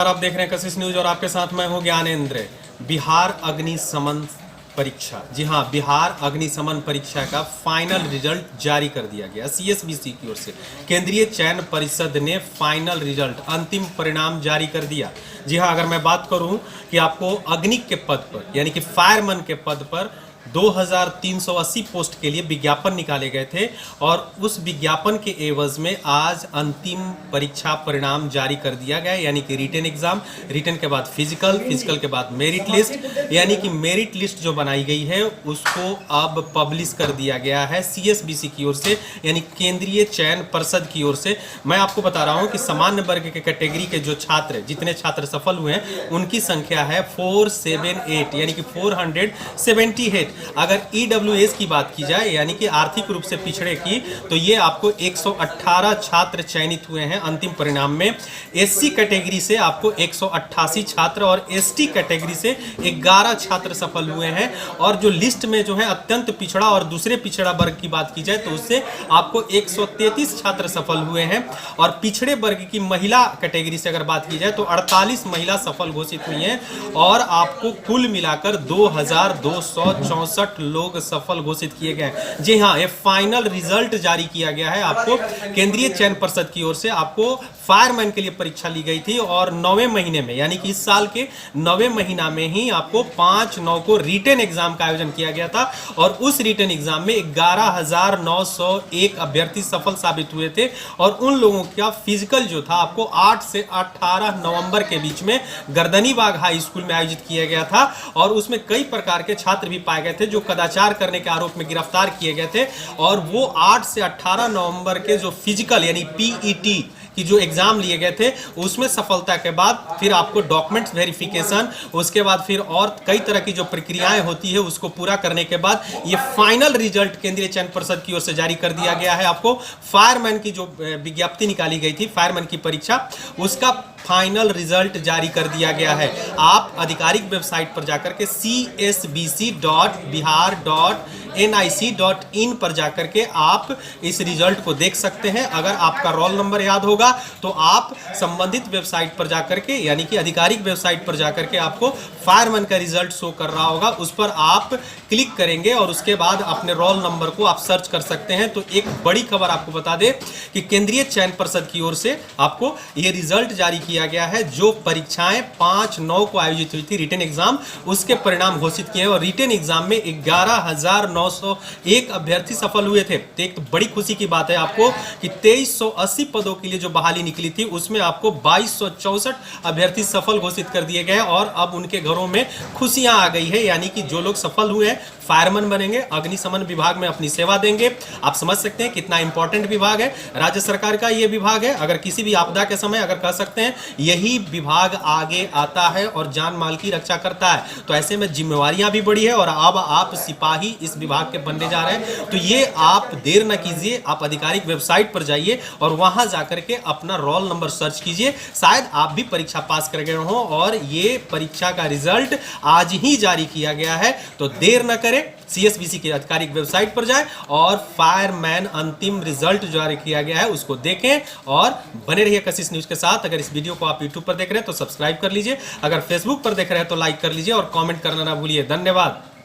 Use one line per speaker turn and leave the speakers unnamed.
आप देख रहे हैं कशिश न्यूज और आपके साथ मैं हूं ज्ञानेंद्र। बिहार अग्निशमन परीक्षा, जी हां, बिहार अग्निशमन परीक्षा का फाइनल रिजल्ट जारी कर दिया गया। सीएसबीसी की ओर से केंद्रीय चयन परिषद ने फाइनल रिजल्ट, अंतिम परिणाम जारी कर दिया। जी हां, अगर मैं बात करूं कि आपको अग्निक के पद पर यानी कि फायरमैन के पद पर 2380 पोस्ट के लिए विज्ञापन निकाले गए थे और उस विज्ञापन के एवज में आज अंतिम परीक्षा परिणाम जारी कर दिया गया। यानी कि रिटन एग्जाम, रिटन के बाद फिजिकल, फिजिकल के बाद मेरिट लिस्ट, यानी कि मेरिट लिस्ट जो बनाई गई है उसको अब पब्लिश कर दिया गया है सीएसबीसी की ओर से, यानी केंद्रीय चयन परिषद की ओर से। मैं आपको बता रहा हूं कि सामान्य वर्ग के कैटेगरी के जो छात्र, जितने छात्र सफल हुए हैं उनकी संख्या है 478, यानी कि 478। अगर ईडब्ल्यूएस की बात की जाए यानी कि आर्थिक रूप से पिछड़े की, तो ये आपको 118 छात्र चयनित हुए हैं अंतिम परिणाम में। एससी कैटेगरी से आपको 188 छात्र और एसटी कैटेगरी से 11 छात्र सफल हुए हैं। और जो लिस्ट में जो है अत्यंत पिछड़ा और दूसरे पिछड़ा वर्ग की बात की जाए तो उससे आपको 133 छात्र सफल हुए हैं। और पिछड़े वर्ग की महिला कैटेगरी से अगर बात की जाए तो 48 महिला सफल घोषित हुई हैं और आपको कुल मिलाकर 2264 लोग सफल घोषित किए गए। जी हां, ये फाइनल रिजल्ट जारी किया गया है। आपको केंद्रीय चयन परिषद की ओर से आपको फायरमैन के लिए परीक्षा ली गई थी और 9वें महीने में, यानी कि इस साल के 9वें महीना में ही आपको 5/9 को रिटन एग्जाम का आयोजन किया गया था और उस रिटन एग्जाम में 11,901 अभ्यर्थी सफल साबित हुए थे। और उन लोगों का फिजिकल जो था आपको 8 से 18 नवंबर के बीच में गर्दनीबाग हाई स्कूल में आयोजित किया गया था और उसमें कई प्रकार के छात्र भी पाए गए थे जो कदाचार करने के आरोप में गिरफ्तार किए गए थे। और वो 8 से 18 नवंबर के जो फिजिकल यानी पीईटी कि जो एग्जाम लिए गए थे उसमें सफलता के बाद फिर आपको डॉक्यूमेंट्स वेरिफिकेशन, उसके बाद फिर और कई तरह की जो प्रक्रियाएं होती है उसको पूरा करने के बाद ये फाइनल रिजल्ट केंद्रीय चयन परिषद की ओर से जारी कर दिया गया है। आपको फायरमैन की जो विज्ञप्ति निकाली गई थी, फायरमैन की परीक्षा, उसका फाइनल रिजल्ट जारी कर दिया गया है। आप आधिकारिक वेबसाइट पर जाकर के csbc.bihar.nic.in पर जाकर के आप इस रिजल्ट को देख सकते हैं। अगर आपका रोल नंबर याद होगा तो आप संबंधित वेबसाइट पर जाकर के, यानी कि आधिकारिक वेबसाइट पर जाकर के आपको फायरमैन का रिजल्ट शो कर रहा होगा, उस पर आप क्लिक करेंगे और उसके बाद अपने रोल नंबर को आप सर्च कर सकते हैं। तो एक बड़ी खबर आपको बता दें कि केंद्रीय चयन परिषद की ओर से आपको यह रिजल्ट जारी किया गया है। जो परीक्षाएं 5/9 को आयोजित हुई थी रिटन एग्जाम, उसके परिणाम घोषित किए और रिटन एग्जाम में 11,901 अभ्यर्थी सफल हुए थे। तो एक तो बड़ी खुशी की बात है आपको कि 2380 पदों के लिए जो बहाली निकली थी उसमें आपको 2264 अभ्यर्थी सफल घोषित कर दिए गए और अब उनके घरों में खुशियां आ गई है। यानी कि जो लोग सफल हुए हैं फायरमैन बनेंगे, अग्निशमन विभाग में अपनी सेवा देंगे। आप समझ सकते हैं कितना इंपॉर्टेंट विभाग है, राज्य सरकार का यह विभाग है। अगर किसी भी आपदा के समय अगर कह सकते हैं यही विभाग आगे आता है और जान माल की रक्षा करता है, तो ऐसे में जिम्मेवारियां भी बड़ी है और अब आप सिपाही इस विभाग के बनने जा रहे हैं। तो ये आप देर न कीजिए, आप आधिकारिक वेबसाइट पर जाइए और वहां जाकर के अपना रोल नंबर सर्च कीजिए। शायद आप भी परीक्षा पास कर गए हो और ये परीक्षा का रिजल्ट आज ही जारी किया गया है। तो देर न करें, सीएसबीसी की आधिकारिक वेबसाइट पर जाएं और फायरमैन अंतिम रिजल्ट जारी किया गया है उसको देखें और बने रहिए कशिश न्यूज के साथ। अगर इस वीडियो को आप यूट्यूब पर देख रहे हैं तो सब्सक्राइब कर लीजिए, अगर फेसबुक पर देख रहे हैं तो लाइक कर लीजिए और कमेंट करना ना भूलिए। धन्यवाद।